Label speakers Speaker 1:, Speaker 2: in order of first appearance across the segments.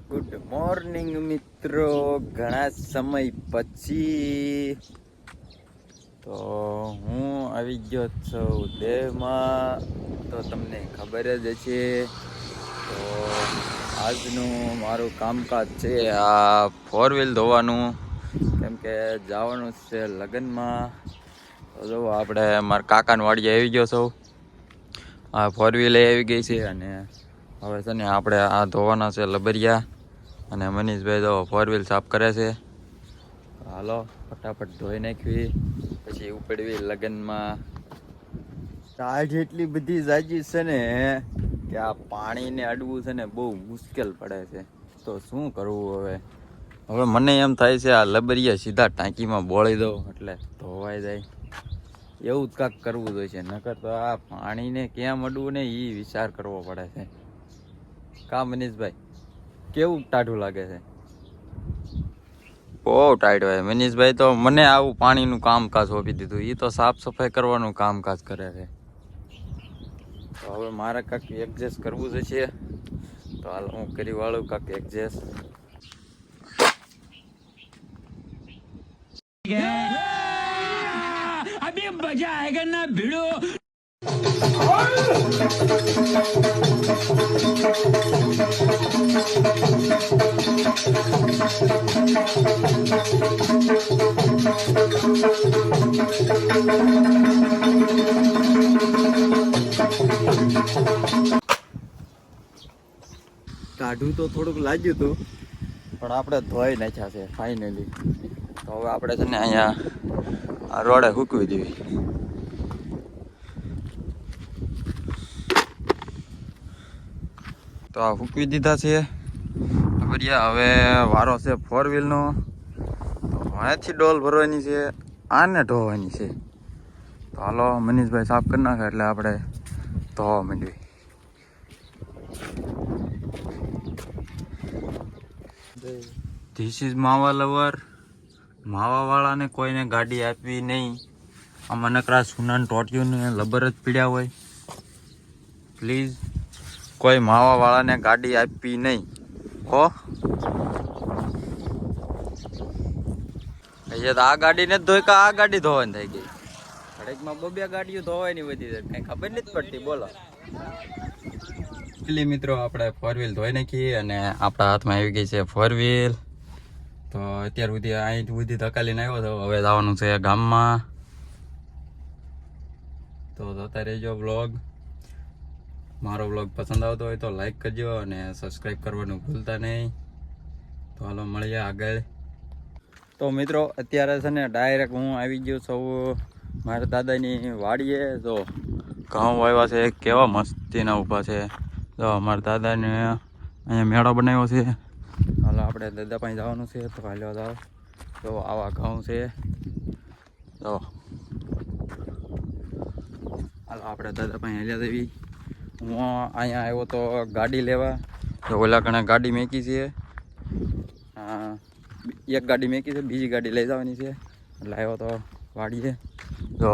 Speaker 1: Good morning મિત્રો, ઘણા સમય પછી તો હું આવી ગયો છું દેવમાં. તો તમને ખબર જ હશે. તો આજનું મારું કામકાજ છે આ 4 વ્હીલ ધોવાનું, કેમ કે જવાનું છે લગ્નમાં. તો જો આપણે મારા કાકાની વાડીએ આવી ગયો છું. આ 4 વ્હીલ આવી ગઈ છે અને હવે છે ને આપણે આ ધોવાના છે લબરિયા. અને મનીષભાઈ તો 4 વ્હીલ સાફ કરે છે. હાલો ફટાફટ ધોઈ નાખવી, પછી ઉપડવી લગ્નમાં. ટાઢ એટલી બધી જાજી છે ને કે આ પાણીને અડવું છે ને બહુ મુશ્કેલ પડે છે. તો શું કરવું હવે મને એમ થાય છે આ લબરિયા સીધા ટાંકીમાં બોળી દઉં એટલે ધોવાઈ જાય. એવું જ કાંક કરવું જોઈએ, નકર તો આ પાણીને ક્યાં અડવું ને એ વિચાર કરવો પડે છે. કા મનીષભાઈ, કેવું ટાઢું લાગે છે? બહુ ટાઈટ હોય. મનીષભાઈ તો મને આવું પાણીનું કામકાજ સોંપી દીધું. એ તો સાફ સફાઈ કરવાનું કામકાજ કરે છે. તો હવે મારે કાંક એડજસ્ટ કરવું છે. તો હાલ હું કરી વાળું કાંક એડજસ્ટ.
Speaker 2: अभी मजा आएगा ना भिड़ो.
Speaker 1: કાઢું તો થોડુંક લાગ્યું હતું, પણ આપણે ધોઈ નાખ્યા છે ફાઇનલી. તો હવે આપણે છે ને અહીંયા આ રોડે સૂકવી દેવી. તો આ સૂકવી દીધા છે બરિયા. હવે વારો છે 4 વ્હીલનો. તો અહીંયાથી ડોલ ભરવાની છે, આને ધોવાની છે. તો હાલો મનીષભાઈ સાફ કરી નાખે એટલે આપણે ધોવા માંડવી. ધીસ ઇઝ માવા લવર. માવાવાળાને કોઈને ગાડી આપવી નહીં. આમાં નકરા સુનાન ટોટિયું ને લબર જ પીડ્યા હોય. પ્લીઝ કોઈ માવાવાળાને ગાડી આપવી નહીં હો. આ ગાડી ને ધોઈ કા આ ગાડી ધોવાની થઈ ગઈ. ઘડીકમાં 2 ગાડીઓ ધોવાની વધી જાય, કઈ ખબર નથી પડતી. બોલો એટલે મિત્રો આપણે 4 વ્હીલ ધોઈ નાખી અને આપણા હાથમાં આવી ગઈ છે 4 વ્હીલ. તો અત્યાર સુધી અહીં સુધી ધકાલીને આવ્યો હતો. હવે જવાનું છે ગામમાં. તો જોતા રહેજો બ્લોગ. મારો બ્લોગ પસંદ આવતો હોય તો લાઈક કરજો અને સબસ્ક્રાઈબ કરવાનું ભૂલતા નહીં. તો હાલો મળીએ આગળ. તો મિત્રો અત્યારે છે ને ડાયરેક્ટ હું આવી ગયો છું મારા દાદાની વાડીએ. તો ઘઉં વાવ્યા છે, કેવા મસ્તીના ઊભા છે. તો અમારા દાદાને અહીંયા મેળો બનાવ્યો છે. હાલો આપણે દાદા પાસે જવાનું છે. તો હાલો જાઓ. તો આવા ઘઉં છે. તો હાલો આપણે દાદા પાસે હાલ્યા દેવી. હું અહીંયા આવ્યો તો ગાડી લેવા. તો ઓલા કણે ગાડી મેકી છે. એક ગાડી મેકી છે, બીજી ગાડી લઈ જવાની છે. એટલે આવ્યો તો વાડીએ. જો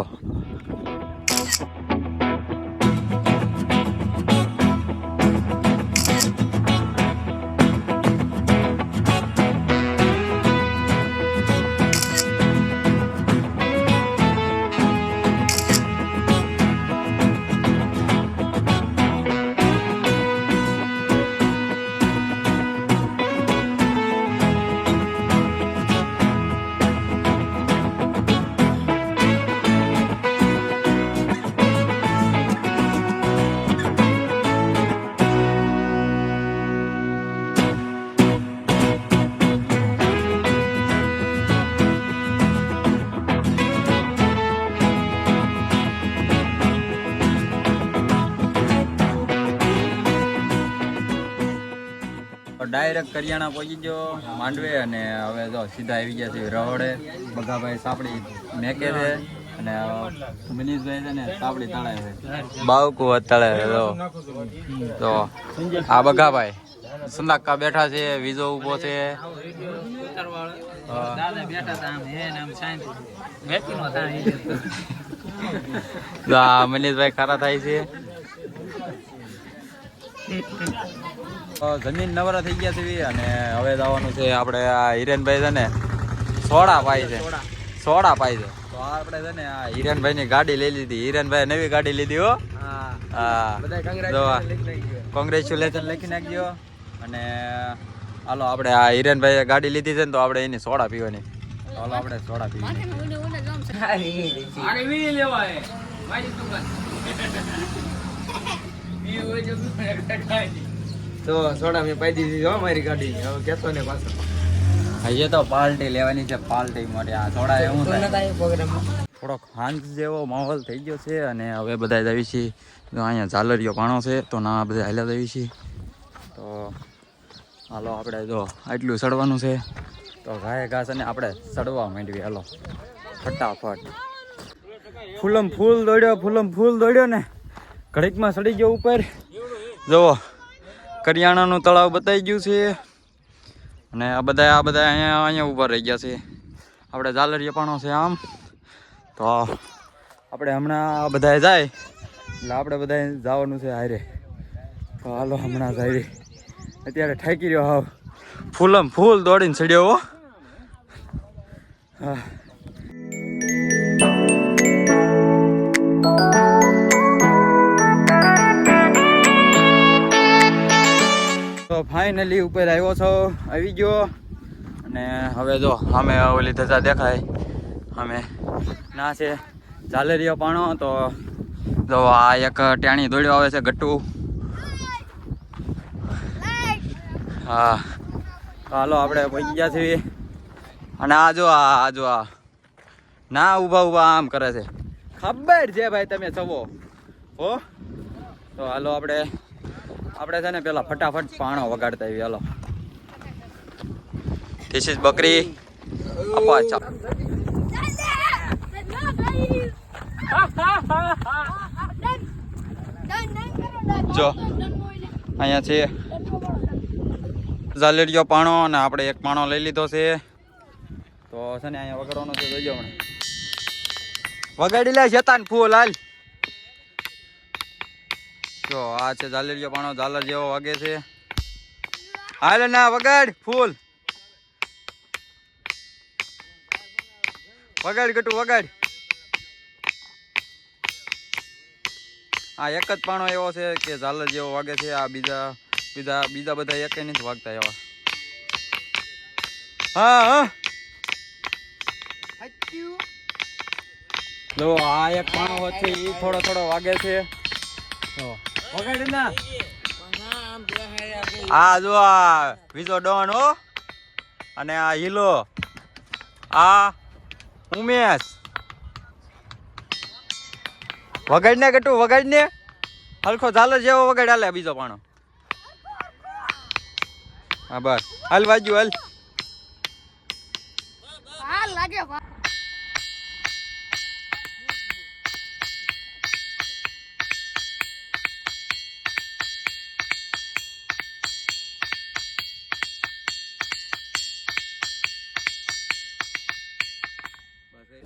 Speaker 1: ડાયરેક્ટ કરિયાણા પહોંચી ગયો માંડવે. અને હવે જો સીધા આવી ગયા છે રહોડે. બગાભાઈ સાપડી મેકે છે અને મનીષભાઈ છે ને સાપડી તળે છે. બાવકુ તળે છે. તો આ બગાભાઈ સંદાકા બેઠા છે, વીજો ઉભો છે. મનીષભાઈ ખરા થાય છે. જમીન નવરા થઈ ગયા છે અને હવે જવાનું છે આપણે આ હિરેનભાઈ છે ને સોડા પાય છે તો આપણે છે ને આ હિરેનભાઈ ની ગાડી લઈ લીધી. હિરેનભાઈ નવી ગાડી લીધી હો. કોંગ્રેચ્યુલેશન લખી નાખજો. અને હાલો આપણે આ હિરેનભાઈ ગાડી લીધી છે ને તો આપણે એની સોડા પીવાની. હાલો આપણે સોડા પીવાની.
Speaker 3: તો સોડા મેં પાઈ દીધી હો મારી ગાડી. હવે કેતો ને પાછો
Speaker 1: હજી તો પાર્ટી લેવાની છે. પાર્ટી માટે આ સોડા એવું થોડોક હાંજ જેવો માહોલ થઈ ગયો છે અને હવે બધા જ આવી છીએ. તો અહીંયા ઝાલરીઓ પાણો છે તો ના બધા હાલ્યા આવી છીએ. તો હાલો આપણે જો આટલું સડવાનું છે તો ઘાએ ઘાસ અને આપણે સડવા માંડવી. હાલો ફટાફટ. ફૂલ દોડ્યો ને ઘડીકમાં સડી ગયો ઉપર. જુઓ કરિયાણાનું તળાવ બતાવી ગયું છે અને આ બધા અહીંયા ઊભા રહી ગયા છે. આપણે ઝાલરીઓ પાણો છે આમ. તો આપણે હમણાં આ બધા જાય એટલે આપણે બધા જવાનું છે હારે. તો હાલો હમણાં જાય. અત્યારે ઠાકી રહ્યો હાવ ફૂલ દોડીને ચડ્યો હો. હા તો ફાઇનલી ઉપર આવ્યો છો, આવી ગયો. અને હવે જો અમે ઓલી ધજા દેખાય અમે ના છે ઝાલરીઓ પાણો. તો જો આ એક ટાણી દોડ્યો આવે છે ગટ્ટુ. હા હાલો આપણે પહોંચી ગયા છીએ. અને આ જો ના ઊભા આમ કરે છે. ખબર છે ભાઈ તમે સવો હો. તો હાલો આપણે છે ને પેલા ફટાફટ પાણો વગાડતા આવી. હાલો ધીસ ઇઝ બકરી અપાચા. જો અહીંયા છે ઝાલરીઓ પાણો અને આપણે એક પાણો લઈ લીધો છે. તો છે ને અહીંયા વગાડવાનો છે. જોઈજો હમણાં વગાડી લે શેતાન ફૂલ હાલ. જો આ છે ઝાલરીઓ પાણો. ઝાલર જેવો વાગે છે. હાલ ના વગાડ ફૂલ વગાડ ગટુ વગાડ. આ એક જ પાણો એવો છે કે ઝાલર જેવો વાગે છે. આ બીજા બધા એક નથી વાગતા એવા. હા લો આ એક પાણો છે એ થોડો વાગે છે. વગાડ ના. આ જો આ બીજો ડોન હો. અને આ હીલો આ ઉમેશ. વગાડ ને ગટુ વગાડ ને હલખો ઝાલર જેવો વગાડ. હાલે બીજો પાણો. હા બસ હાલ વાજ્યું હાલ.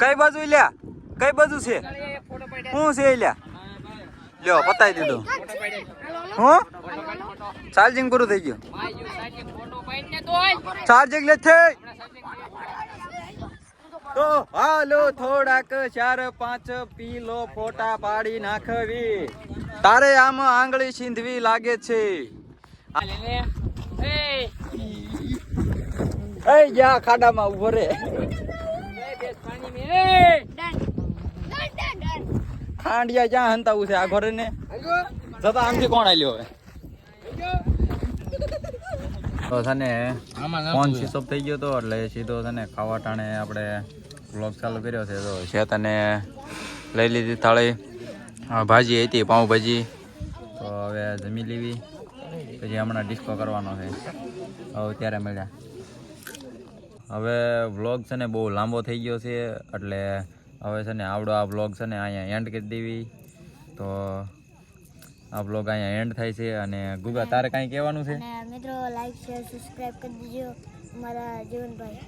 Speaker 1: કઈ બાજુ લ્યા કઈ બાજુ છે શું છે લ્યા લ્યો પતાવી દીધું. હું ચાર્જિંગ પૂરું થઈ ગયું. ચાર્જિંગ નથી તો હાલો થોડાક 4-5 પીલો ફોટા પાડી નાખવી. તારે આમ આંગળી છીંધવી લાગે છે. એ જા ખાડામાં ઉભો રે. ખાંડિયા ક્યાં હંતાવું છે આ ઘરે ને જતા આમથી કોણ આલ્યો હવે. તો છે ને ફોન સ્વિચ ઓફ થઈ ગયો હતો એટલે સીધો છે ને ખાવા ટાણે આપણે વ્લોગ ચાલુ કર્યો છે. તો છે તને લઈ લીધી થાળી. ભાજી હતી પાઉંભાજી. તો હવે જમી લેવી પછી હમણાં ડિસ્કો કરવાનો છે. હવે ત્યારે મળ્યા. હવે વ્લોગ છે ને બહુ લાંબો થઈ ગયો છે એટલે હવે છે ને આવડો આ વ્લોગ છે ને અહીંયા એન્ડ કરી દેવી. તો આ વ્લોગ અહીંયા એન્ડ થાય છે. અને ગુગા તારે કાંઈ કહેવાનું છે?
Speaker 4: મિત્રો લાઈક શેર સબસ્ક્રાઇબ કરી દેજો અમારા જીવનભાઈ.